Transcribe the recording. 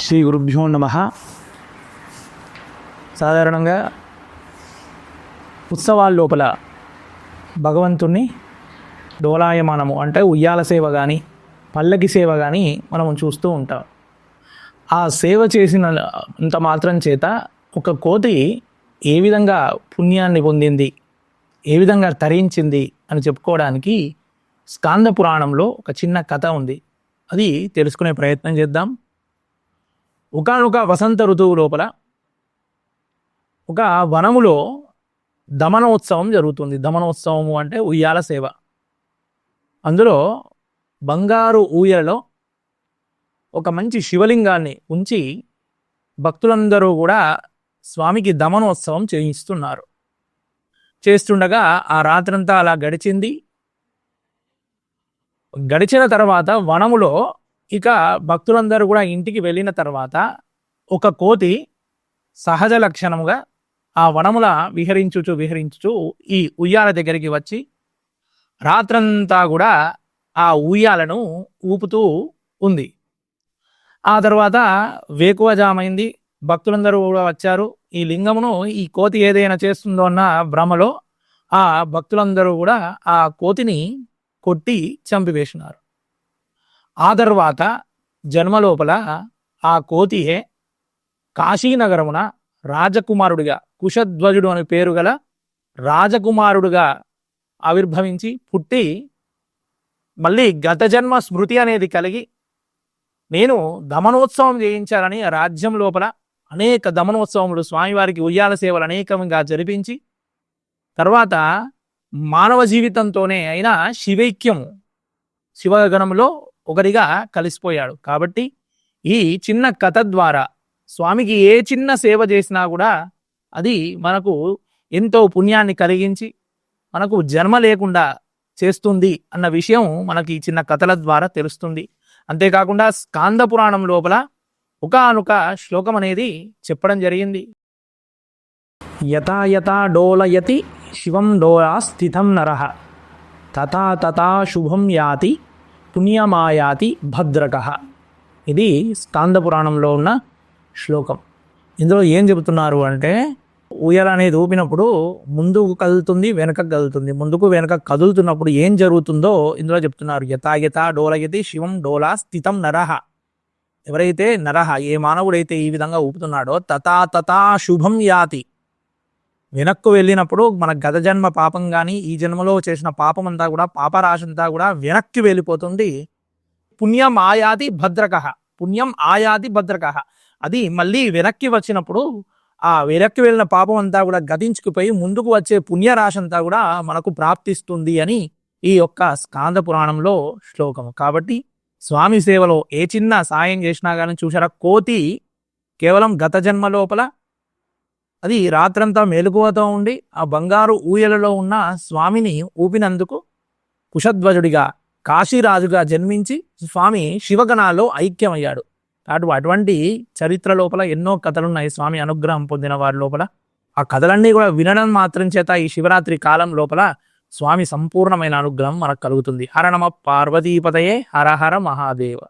శ్రీ గురుభ్యో నమః. సాధారణంగా ఉత్సవాల లోపల భగవంతుణ్ణి డోలాయమానము అంటే ఉయ్యాల సేవ కానీ పల్లకి సేవ కానీ మనం చూస్తూ ఉంటాం. ఆ సేవ చేసిన అంత మాత్రం చేత ఒక కోతి ఏ విధంగా పుణ్యాన్ని పొందింది, ఏ విధంగా తరించింది అని చెప్పుకోవడానికి స్కాంద పురాణంలో ఒక చిన్న కథ ఉంది. అది తెలుసుకునే ప్రయత్నం చేద్దాం. ఒకానొక వసంత ఋతువు లోపల ఒక వనములో దమనోత్సవం జరుగుతుంది. దమనోత్సవము అంటే ఉయ్యాల సేవ. అందులో బంగారు ఊయలలో ఒక మంచి శివలింగాన్ని ఉంచి భక్తులందరూ కూడా స్వామికి దమనోత్సవం చేయిస్తున్నారు. చేస్తుండగా ఆ రాత్రంతా అలా గడిచింది. గడిచిన తర్వాత వనములో ఇక భక్తులందరూ కూడా ఇంటికి వెళ్ళిన తర్వాత ఒక కోతి సహజ లక్షణముగా ఆ వనముల విహరించుచు ఈ ఉయ్యాల దగ్గరికి వచ్చి రాత్రంతా కూడా ఆ ఉయ్యాలను ఊపుతూ ఉంది. ఆ తర్వాత వేకువజామైంది. భక్తులందరూ కూడా వచ్చారు. ఈ లింగమును ఈ కోతి ఏదైనా చేస్తుందో అన్న భ్రమలో ఆ భక్తులందరూ కూడా ఆ కోతిని కొట్టి చంపివేసినారు. ఆ తర్వాత జన్మలోపల ఆ కోతియే కాశీనగరమున రాజకుమారుడిగా, కుశధ్వజుడు అనే పేరు గల రాజకుమారుడుగా ఆవిర్భవించి పుట్టి మళ్ళీ గత జన్మ స్మృతి అనేది కలిగి నేను దమనోత్సవం చేయించాలని రాజ్యం లోపల అనేక దమనోత్సవములు, స్వామివారికి ఉయ్యాల సేవలు అనేకంగా జరిపించి తర్వాత మానవ జీవితంతోనే అయినా శివైక్యము శివగణంలో ఒకరిగా కలిసిపోయాడు. కాబట్టి ఈ చిన్న కథ ద్వారా స్వామికి ఏ చిన్న సేవ చేసినా కూడా అది మనకు ఎంతో పుణ్యాన్ని కలిగించి మనకు జన్మ లేకుండా చేస్తుంది అన్న విషయం మనకి ఈ చిన్న కథల ద్వారా తెలుస్తుంది. అంతేకాకుండా స్కాంద పురాణం లోపల ఒకానొక శ్లోకం అనేది చెప్పడం జరిగింది. యథా యథా డోలయతి శివం డోలా స్థితం నరః తథా తథా శుభం యాతి పుణ్యమాయాతి భద్రకః. ఇది స్కాంద పురాణంలో ఉన్న శ్లోకం. ఇందులో ఏం చెబుతున్నారు అంటే ఉయ్యాల అనేది ఊపినప్పుడు ముందుకు కదులుతుంది, వెనక కదులుతుంది. ముందుకు వెనక కదులుతున్నప్పుడు ఏం జరుగుతుందో ఇందులో చెప్తున్నారు. యథాయథ డోలయతి శివం డోలా స్థితం నరః. ఎవరైతే నరః ఏ మానవుడైతే ఈ విధంగా ఊపుతున్నాడో తథా తథా శుభం యాతి, వెనక్కు వెళ్ళినప్పుడు మన గత జన్మ పాపం కానీ ఈ జన్మలో చేసిన పాపం అంతా కూడా పాపరాశి అంతా కూడా వెనక్కి వెళ్ళిపోతుంది. పుణ్యం ఆయాతి భద్రకః, పుణ్యం ఆయాతి భద్రకః. అది మళ్ళీ వెనక్కి వచ్చినప్పుడు ఆ వెనక్కి వెళ్ళిన పాపం అంతా కూడా గతించుకుపోయి ముందుకు వచ్చే పుణ్యరాశి అంతా కూడా మనకు ప్రాప్తిస్తుంది అని ఈ యొక్క స్కాంద పురాణంలో శ్లోకము. కాబట్టి స్వామి సేవలో ఏ చిన్న సాయం చేసినా కానీ చూసారా, కోతి కేవలం గత జన్మ లోపల అది రాత్రంతా మెలకువతో ఉండి ఆ బంగారు ఊయలలో ఉన్న స్వామిని ఊపినందుకు కుశధ్వజుడిగా కాశీరాజుగా జన్మించి స్వామి శివగణాల్లో ఐక్యమయ్యాడు. అటువంటి చరిత్ర లోపల ఎన్నో కథలున్నాయి స్వామి అనుగ్రహం పొందిన వారి లోపల. ఆ కథలన్నీ కూడా వినడం మాత్రం చేత ఈ శివరాత్రి కాలం లోపల స్వామి సంపూర్ణమైన అనుగ్రహం మనకు కలుగుతుంది. హర నమ పార్వతీపతయే, హర హర మహాదేవ.